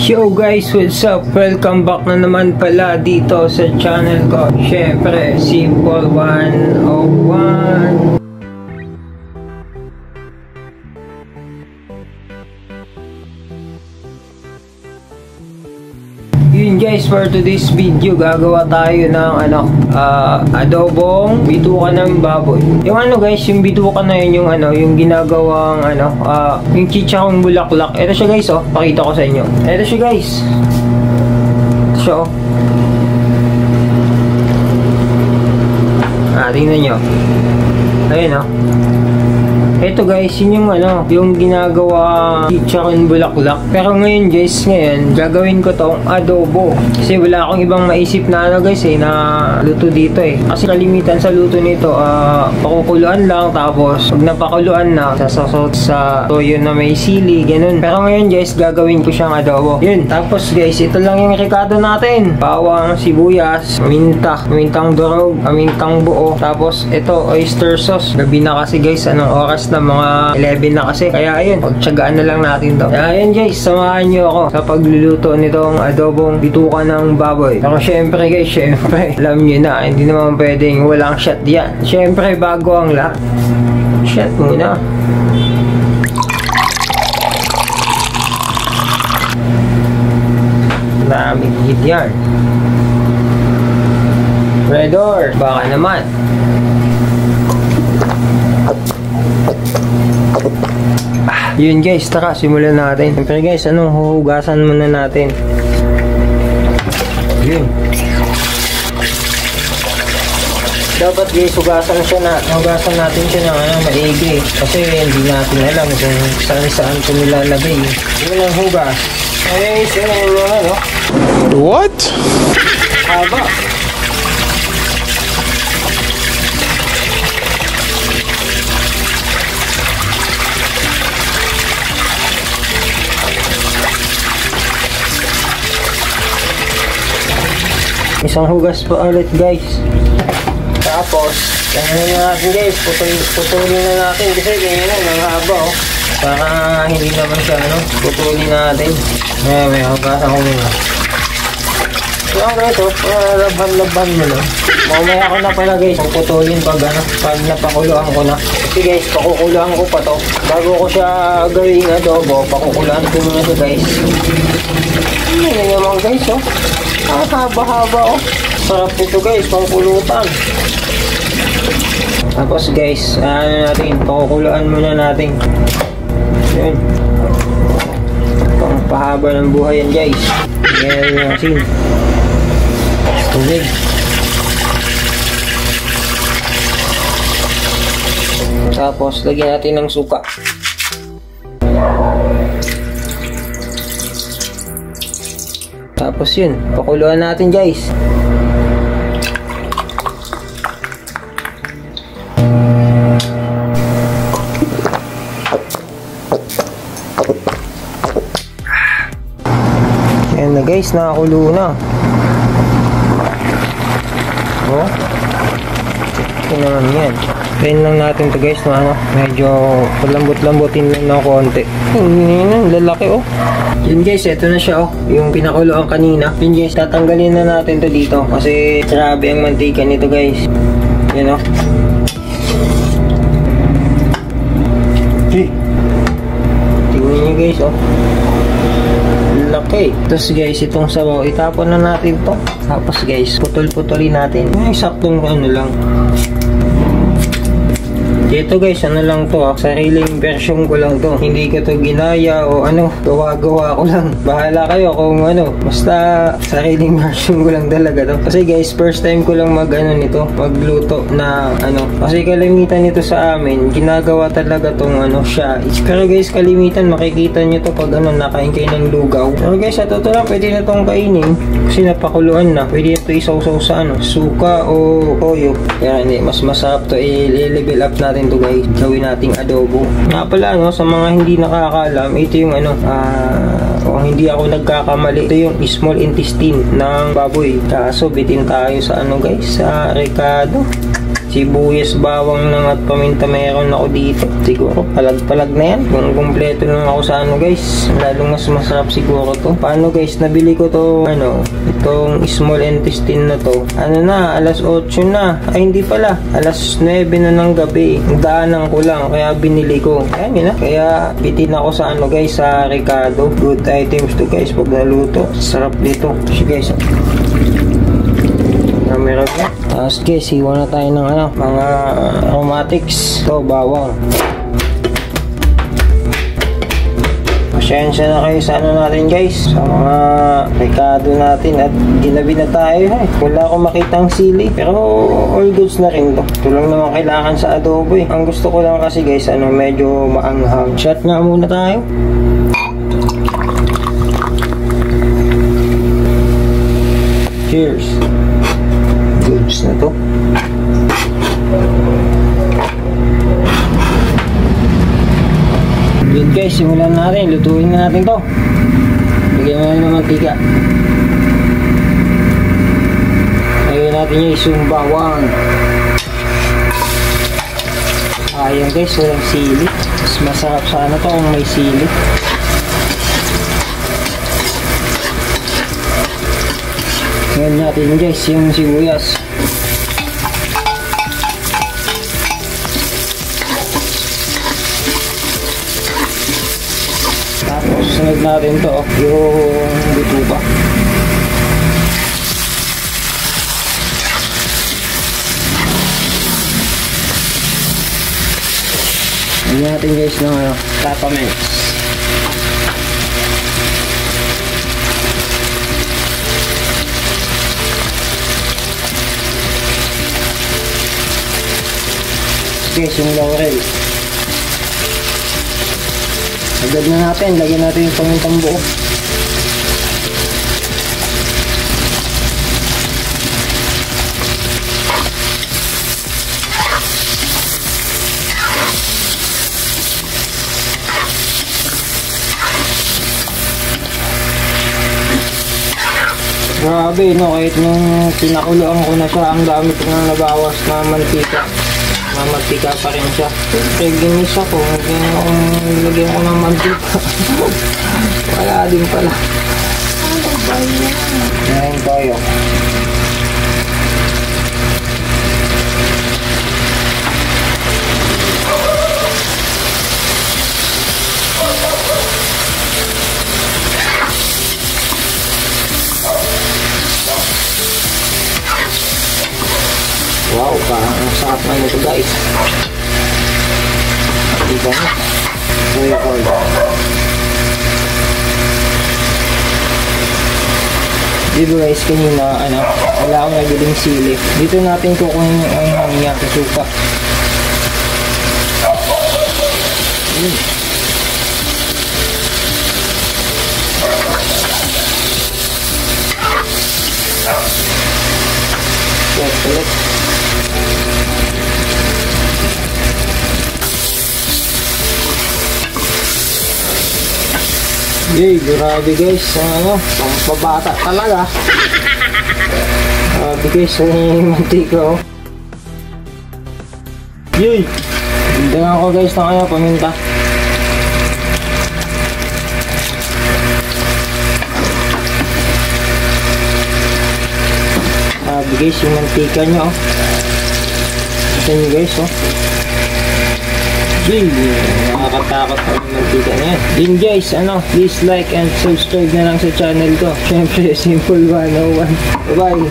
Yo guys, what's up? Welcome back na naman pala dito sa channel ko. Syempre, Simple 101. Yun guys, for today's video, gagawa tayo ng adobong bituka ng baboy. Yung guys, yung bituka na yun, yung ginagawang yung chichakong bulaklak. Ito siya guys, pakita ko sa inyo. Ito siya guys. Ito siya tingnan nyo. Ayun ito guys, yun yung ginagawa chicharon bulaklak. Pero ngayon guys, gagawin ko tong adobo. Kasi wala akong ibang maisip na guys na luto dito Kasi kalimitan sa luto nito, pakukuluan lang. Tapos pag napakuluan na, sasasot sa toyo na may sili, ganun. Pero ngayon guys, gagawin ko siyang adobo. Yun, tapos guys, ito lang yung rekado natin. Bawang, sibuyas, mintang durog, mintang buo. Tapos ito, oyster sauce. Gabi na kasi guys, anong oras na, mga 11 na kasi. Kaya ayun, pagtsagaan na lang natin to. Kaya ayun guys, samahan nyo ako sa pagluluto nitong adobong bituka ng baboy. Pero syempre guys, alam nyo na, hindi naman pwedeng walang shot yan. Syempre, bago ang lahat, shot muna. Maraming hit yan. Red door, baka naman. Yun guys, tara, simulan natin. Siyempre guys, huhugasan muna natin. Yun. Dapat guys, hugasan natin siya ng maigi. Kasi hindi natin alam kung saan ito nilalagay. Yun ang hugas. Ay, What? Haba. Isang hugas pa ulit guys. Tapos ganyan na natin guys, putulin na natin kasi ganyan na, nanghaba para hindi naman siya putulin natin. May hugasan ko muna. So guys, laban mo lang. Mamaya ko na pala guys putulin pag napakuluan ko na. Kasi guys, pakukuluan ko pa to bago ko siya gawing adobo. Pakukuluan ko muna to guys. Yan naman guys haba-haba sarap ito guys, pangkulutan. Tapos guys, pakukuluan muna natin. Yun, pangpahaba ng buhay yan guys. Ganyan yung asin. Tubig. Tapos lagyan natin ng suka. Tapos yun, pakuluan natin guys. Ayan na guys, nakakulo na. Ito naman yan. Train lang natin to guys medyo lambot-lambotin lang ng konti. Lalaki Yun guys, ito na siya yung pinakuloan kanina. Yun guys, tatanggalin na natin to dito kasi grabe ang mantika nito guys. Yan tingnan nyo guys laki. Tapos guys, itong sabaw itapon na natin to. Tapos guys, putol-putulin natin yung saktong lang. Ito guys, lang to sariling version ko lang to. Hindi ko to ginaya o gawa-gawa ko lang. Bahala kayo kung basta sariling version ko lang talaga to. Kasi guys, first time ko lang magluto na kasi kalimitan nito sa amin, ginagawa talaga tong siya. Pero guys, kalimitan makikita nyo to pag nakain kayo ng lugaw. Pero guys, ito lang, pwede na tong kainin kasi napakuluan na. Pwede ito isaw-saw sa suka o toyo. Kaya hindi, mas masarap to. I-level up natin to guys, gawin nating adobo. Nga pala sa mga hindi nakakaalam, ito yung kung hindi ako nagkakamali, ito yung small intestine ng baboy. Kaso bitin tayo sa guys, sa rekado. Sibuyas, bawang lang at paminta meron ako dito. Siguro palag-palag na yan. Kung kumpleto lang ako sa ano guys, lalong mas masarap siguro to. Paano guys, nabili ko to itong small intestine na to. Ano na, alas 8 na. Ay hindi pala, alas 9 na ng gabi. Daanan ko lang, kaya binili ko. Ayan yun na. Kaya bitin ako sa ano guys, sa Ricardo. Good items to guys pag naluto. Sarap dito. So guys, meron na. Tapos guys, iwan na tayo ng mga aromatics. Ito, bawang. Pasensya na kayo sa natin guys, sa mga Ricardo natin, at ginabi na tayo. Wala akong makitang sili, pero all goods na rin to. Ito lang naman kailangan sa adobo Ang gusto ko lang kasi guys, medyo maanghang. Shot nga muna tayo. Cheers. Goods na to. Yun guys, simulan natin. Lutuin na natin to. Lagyan na ng mantika. Lagyan natin yung isang bawang. Ayan guys, walang sili. Mas masarap sana to kung may sili. Ngayon natin guys yung sibuyas. Tapos sunod natin to yung bituka. Ngayon natin guys ng tatamens. Guys, yung laurel. Agad na natin, lagyan natin yung pamintang buo. Grabe, no, kahit nung pinakuloan ko na siya, ang dami ko na nabawas na mantika. Mamantika pa rin siya. Siyempre, ginis ako. Lagyan ko ng mantika. Wala din pala. Ngayon tayo. Wow, parang ang sarap na nito guys. Diba na? Soya oil. Diba guys, kanina wala akong nabiling sili. Dito natin kukunin yung niya sa suka. Ulit. Yay, grabe guys, pampabata talaga. Grabe guys, yung mantika Yay, hindagan ko guys ng paminta. Grabe guys, yung mantika nyo Ito nyo guys Yay, nakakatakot ang mantika na yan. Din guys, please like and subscribe na lang sa channel ko. Syempre, Simple 101. Bye bye.